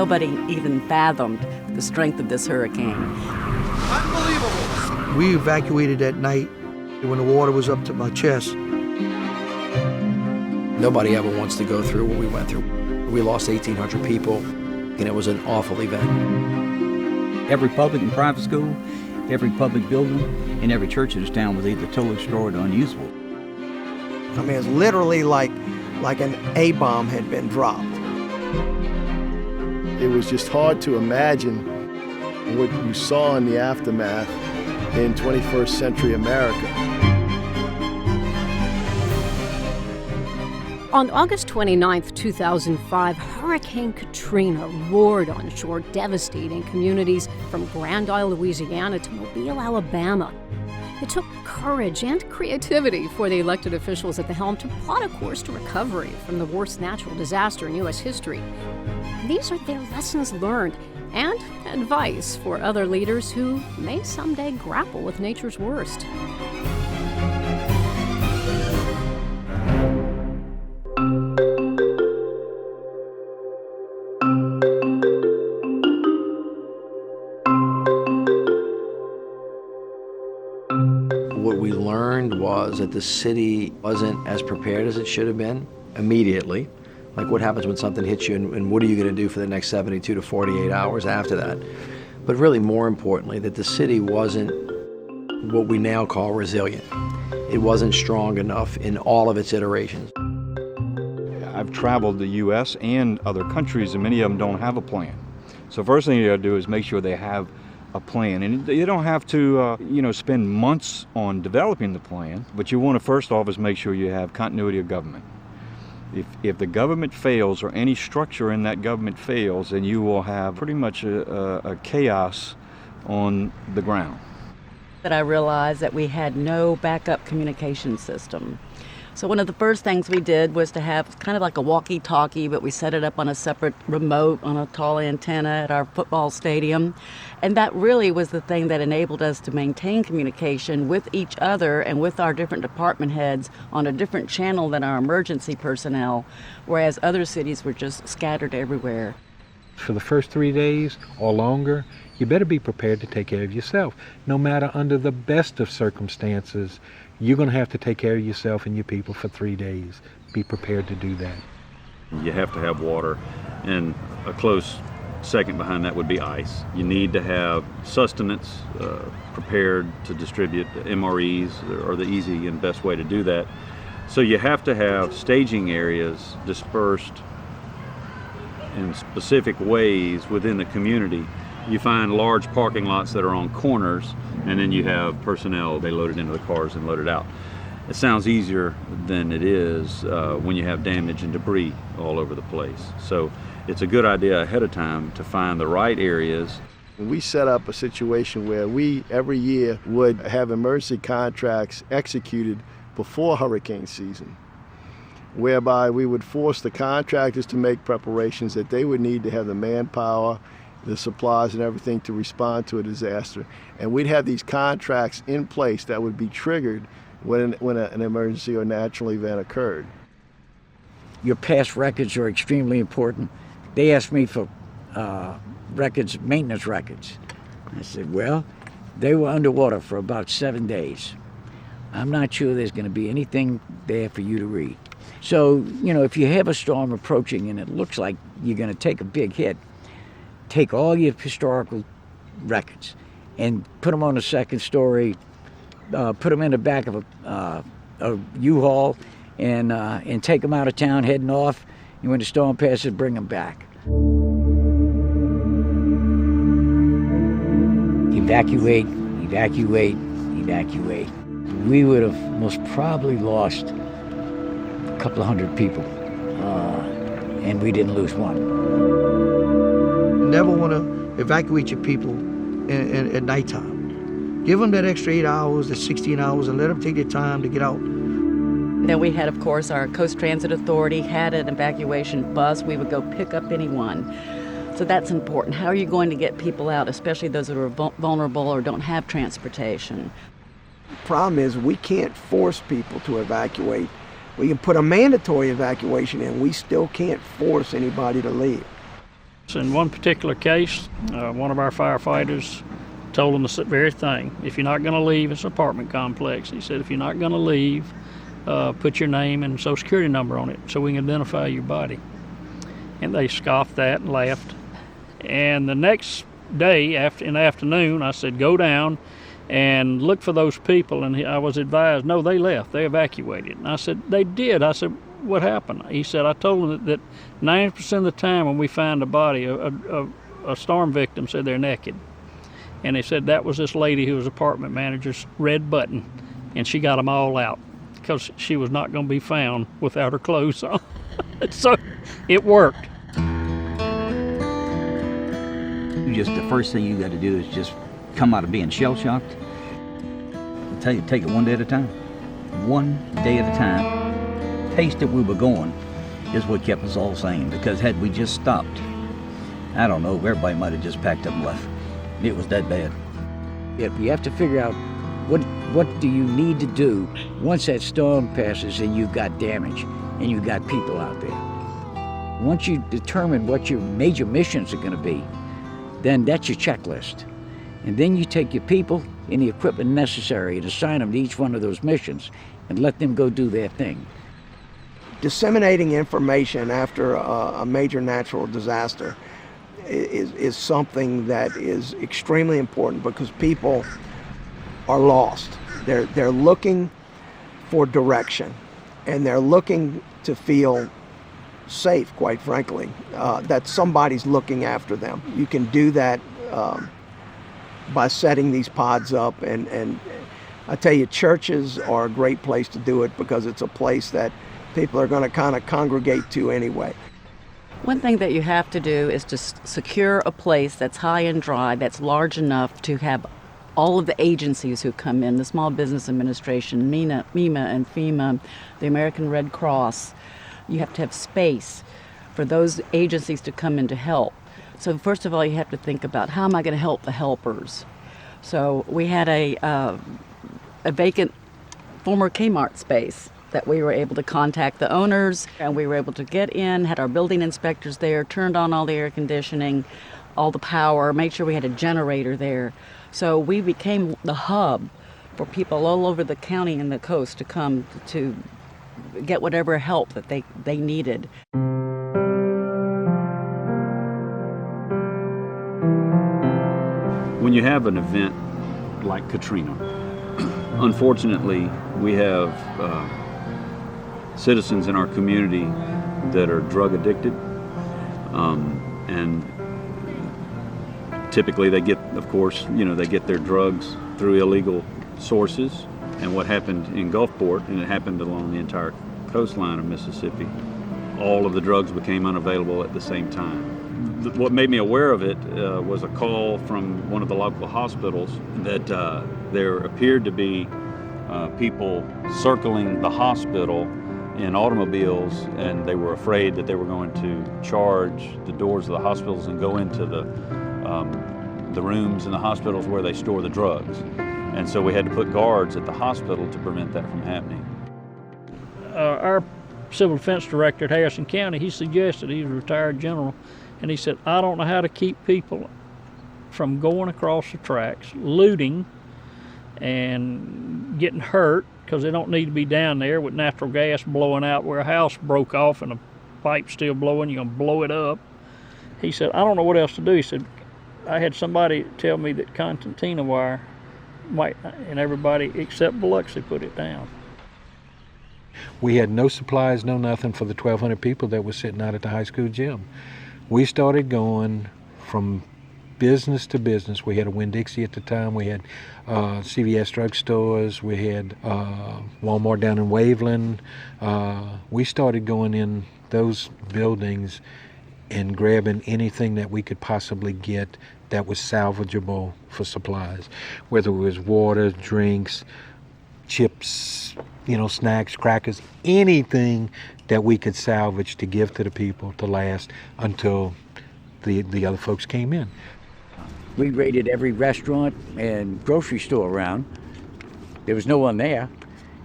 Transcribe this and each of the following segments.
nobody even fathomed the strength of this hurricane. Unbelievable. We evacuated that night when the water was up to my chest. Nobody ever wants to go through what we went through. We lost 1,800 people, and it was an awful event. Every public and private school, every public building, and every church in this town was either totally destroyed or unusable. I mean, it's literally like an A-bomb had been dropped. It was just hard to imagine what you saw in the aftermath in 21st century America. On August 29, 2005, Hurricane Katrina roared on shore, devastating communities from Grand Isle, Louisiana to Mobile, Alabama. It took courage and creativity for the elected officials at the helm to plot a course to recovery from the worst natural disaster in U.S. history. These are their lessons learned and advice for other leaders who may someday grapple with nature's worst. What we learned was that the city wasn't as prepared as it should have been immediately. Like, what happens when something hits you, and what are you going to do for the next 72 to 48 hours after that? But really, more importantly, that the city wasn't what we now call resilient. It wasn't strong enough in all of its iterations. I've traveled the U.S. and other countries, and many of them don't have a plan. So first thing you got to do is make sure they have a plan. And you don't have to, spend months on developing the plan, but you want to first off is make sure you have continuity of government. If the government fails or any structure in that government fails, then you will have pretty much a chaos on the ground. That I realized that we had no backup communication system. So one of the first things we did was to have kind of like a walkie-talkie, but we set it up on a separate remote on a tall antenna at our football stadium. And that really was the thing that enabled us to maintain communication with each other and with our different department heads on a different channel than our emergency personnel, whereas other cities were just scattered everywhere. For the first 3 days or longer, you better be prepared to take care of yourself. No matter under the best of circumstances, you're going to have to take care of yourself and your people for 3 days. Be prepared to do that. You have to have water, and a close second behind that would be ice. You need to have sustenance prepared to distribute. MREs are the easy and best way to do that. So you have to have staging areas dispersed in specific ways within the community. You find large parking lots that are on corners, and then you have personnel, they load it into the cars and load it out. It sounds easier than it is when you have damage and debris all over the place. So it's a good idea ahead of time to find the right areas. We set up a situation where we, every year, would have emergency contracts executed before hurricane season, whereby we would force the contractors to make preparations that they would need to have the manpower, the supplies and everything to respond to a disaster. And we'd have these contracts in place that would be triggered when an emergency or natural event occurred. Your past records are extremely important. They asked me for records, maintenance records. I said, well, they were underwater for about 7 days. I'm not sure there's going to be anything there for you to read. So, if you have a storm approaching and it looks like you're going to take a big hit, take all your historical records and put them on the second story, put them in the back of a U-Haul, and take them out of town heading off. And when the storm passes, bring them back. Evacuate, evacuate, evacuate. We would have most probably lost a couple of hundred people, and we didn't lose one. Never want to evacuate your people at nighttime. Give them that extra 8 hours, the 16 hours, and let them take their time to get out. Then we had, of course, our Coast Transit Authority had an evacuation bus. We would go pick up anyone. So that's important. How are you going to get people out, especially those that are vulnerable or don't have transportation? The problem is we can't force people to evacuate. We can put a mandatory evacuation in. We still can't force anybody to leave. In one particular case, one of our firefighters told them the very thing. If you're not going to leave, it's an apartment complex. He said, if you're not going to leave, put your name and social security number on it so we can identify your body. And they scoffed that and laughed. And the next day, in the afternoon, I said, go down and look for those people. And I was advised, no, they left. They evacuated. And I said, they did. I said, what happened? He said, I told them that 90% of the time when we find a body, a storm victim said they're naked. And they said that was this lady who was apartment manager's red button, and she got them all out because she was not going to be found without her clothes on. So it worked. The first thing you got to do is just come out of being shell-shocked. I tell you, take it one day at a time. One day at a time. The pace that we were going is what kept us all sane, because had we just stopped, I don't know, everybody might have just packed up and left. It was that bad. You have to figure out what do you need to do once that storm passes and you've got damage and you've got people out there. Once you determine what your major missions are going to be, then that's your checklist. And then you take your people and the equipment necessary and assign them to each one of those missions and let them go do their thing. Disseminating information after a major natural disaster is something that is extremely important, because people are lost. They're looking for direction, and they're looking to feel safe, quite frankly, that somebody's looking after them. You can do that by setting these pods up, and I tell you, churches are a great place to do it, because it's a place that people are going to kind of congregate to anyway. One thing that you have to do is to secure a place that's high and dry, that's large enough to have all of the agencies who come in, the Small Business Administration, MEMA and FEMA, the American Red Cross. You have to have space for those agencies to come in to help. So first of all, you have to think about, how am I going to help the helpers? So we had a vacant former Kmart space that we were able to contact the owners, and we were able to get in, had our building inspectors there, turned on all the air conditioning, all the power, made sure we had a generator there. So we became the hub for people all over the county and the coast to come to get whatever help that they needed. When you have an event like Katrina, unfortunately, we have citizens in our community that are drug addicted, and typically they get, of course, they get their drugs through illegal sources. And what happened in Gulfport, and it happened along the entire coastline of Mississippi, all of the drugs became unavailable at the same time. What made me aware of it was a call from one of the local hospitals that there appeared to be people circling the hospital in automobiles, and they were afraid that they were going to charge the doors of the hospitals and go into the rooms in the hospitals where they store the drugs. And so we had to put guards at the hospital to prevent that from happening. Our civil defense director at Harrison County, he suggested, he's a retired general, and he said, I don't know how to keep people from going across the tracks, looting, and getting hurt, because they don't need to be down there with natural gas blowing out where a house broke off and a pipe's still blowing, you're going to blow it up. He said, I don't know what else to do. He said, I had somebody tell me that concertina wire might, and everybody except Biloxi put it down. We had no supplies, no nothing for the 1,200 people that were sitting out at the high school gym. We started going from business to business. We had a Winn-Dixie at the time. We had CVS drugstores. We had Walmart down in Waveland. We started going in those buildings and grabbing anything that we could possibly get that was salvageable for supplies, whether it was water, drinks, chips, snacks, crackers, anything that we could salvage to give to the people to last until the other folks came in. We raided every restaurant and grocery store around. There was no one there.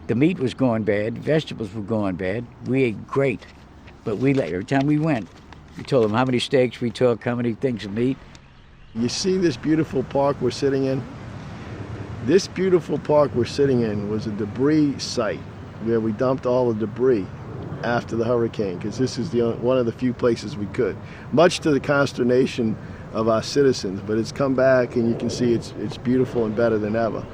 The meat was going bad, vegetables were going bad. We ate great, but every time we went, We told them how many steaks we took, how many things of meat. You see this beautiful park we're sitting in? This beautiful park we're sitting in was a debris site where we dumped all the debris after the hurricane, because this is one of the few places we could, much to the consternation of our citizens. But it's come back, and you can see it's beautiful and better than ever.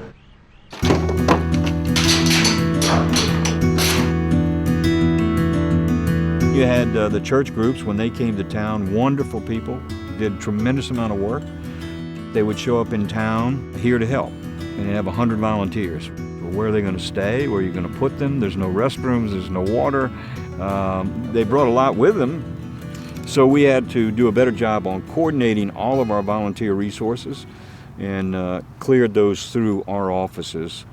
You had the church groups when they came to town, wonderful people, did a tremendous amount of work. They would show up in town here to help, and they'd have 100 volunteers. Where are they going to stay? Where are you going to put them? There's no restrooms, there's no water. They brought a lot with them, so we had to do a better job on coordinating all of our volunteer resources and cleared those through our offices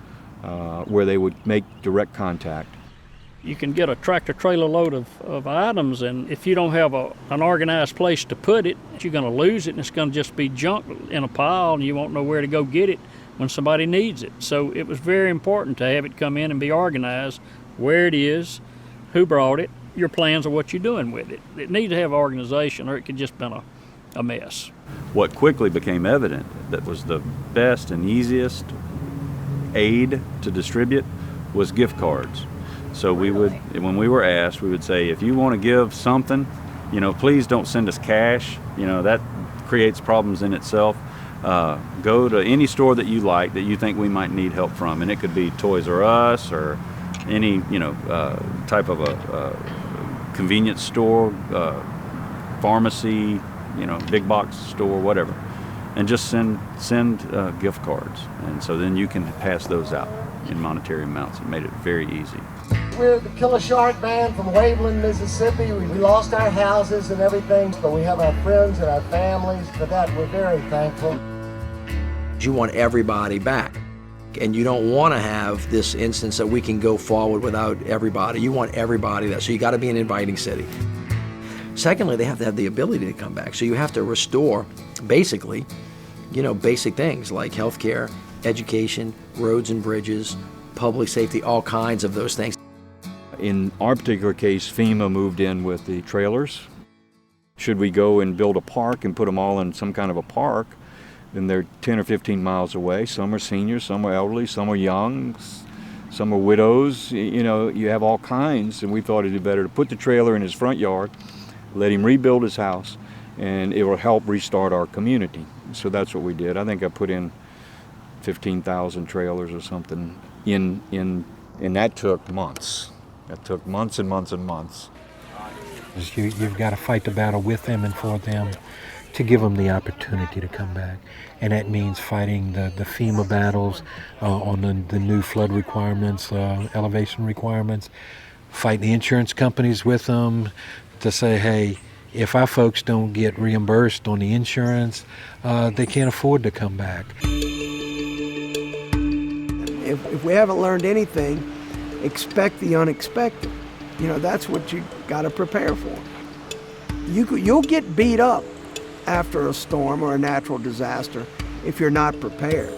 where they would make direct contact. You can get a tractor trailer load of items, and if you don't have an organized place to put it, you're going to lose it, and it's going to just be junk in a pile, and you won't know where to go get it when somebody needs it. So it was very important to have it come in and be organized, where it is, who brought it, your plans of what you're doing with it. It needed to have organization, or it could just been a mess. What quickly became evident that was the best and easiest aid to distribute was gift cards. So we would, when we were asked, we would say, if you want to give something, please don't send us cash. That creates problems in itself. Go to any store that you like that you think we might need help from, and it could be Toys R Us or any type of a convenience store, pharmacy, big box store, whatever, and just send gift cards, and so then you can pass those out in monetary amounts. It made it very easy. We're the Killer Shark Band from Waveland, Mississippi. We lost our houses and everything, but we have our friends and our families. For that, we're very thankful. You want everybody back, and you don't want to have this instance that we can go forward without everybody. You want everybody there, so you got to be an inviting city. Secondly, they have to have the ability to come back, so you have to restore basically, basic things like healthcare, education, roads and bridges, public safety, all kinds of those things. In our particular case, FEMA moved in with the trailers. Should we go and build a park and put them all in some kind of a park, then they're 10 or 15 miles away. Some are seniors, some are elderly, some are young, some are widows. You have all kinds, and we thought it'd be better to put the trailer in his front yard, let him rebuild his house, and it will help restart our community. So that's what we did. I think I put in 15,000 trailers or something and that took months. That took months and months and months. You've got to fight the battle with them and for them to give them the opportunity to come back. And that means fighting the FEMA battles on the new flood requirements, elevation requirements, fight the insurance companies with them to say, hey, if our folks don't get reimbursed on the insurance, they can't afford to come back. If we haven't learned anything, expect the unexpected. That's what you got to prepare for. You'll get beat up after a storm or a natural disaster if you're not prepared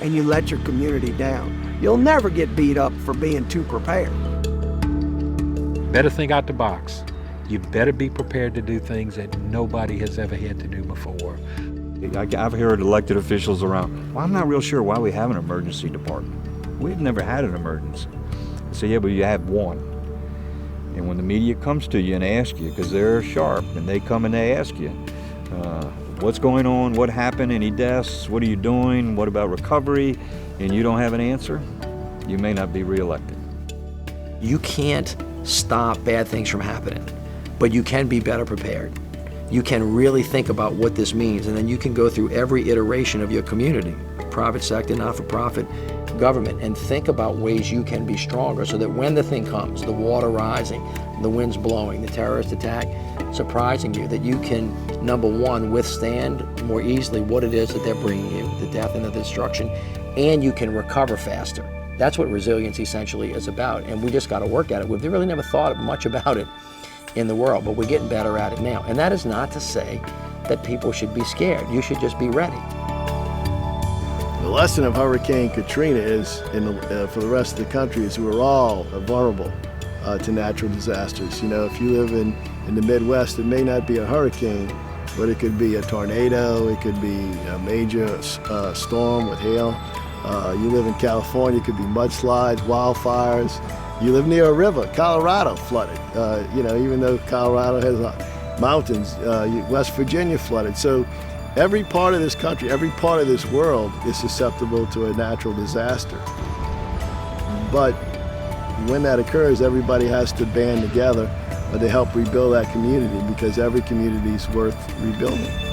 and you let your community down. You'll never get beat up for being too prepared. Better think out the box. You better be prepared to do things that nobody has ever had to do before. I've heard elected officials around, well, I'm not real sure why we have an emergency department. We've never had an emergency. I say, yeah, but you have one. And when the media comes to you and asks you, because they're sharp, and they come and they ask you, what's going on, what happened, any deaths, what are you doing, what about recovery, and you don't have an answer, you may not be reelected. You can't stop bad things from happening, but you can be better prepared. You can really think about what this means, and then you can go through every iteration of your community, private sector, not-for-profit, government, and think about ways you can be stronger so that when the thing comes, the water rising, the winds blowing, the terrorist attack surprising you, that you can, number one, withstand more easily what it is that they're bringing you, the death and the destruction, and you can recover faster. That's what resilience essentially is about, and we just got to work at it. We've really never thought much about it in the world, but we're getting better at it now. And that is not to say that people should be scared. You should just be ready. The lesson of Hurricane Katrina is, for the rest of the country, is we're all vulnerable. to natural disasters. You know, if you live in the Midwest, it may not be a hurricane, but it could be a tornado, it could be a major storm with hail. You live in California, it could be mudslides, wildfires. You live near a river, Colorado flooded. You know, even though Colorado has mountains, West Virginia flooded. So every part of this country, every part of this world is susceptible to a natural disaster. But when that occurs, everybody has to band together to help rebuild that community, because every community is worth rebuilding.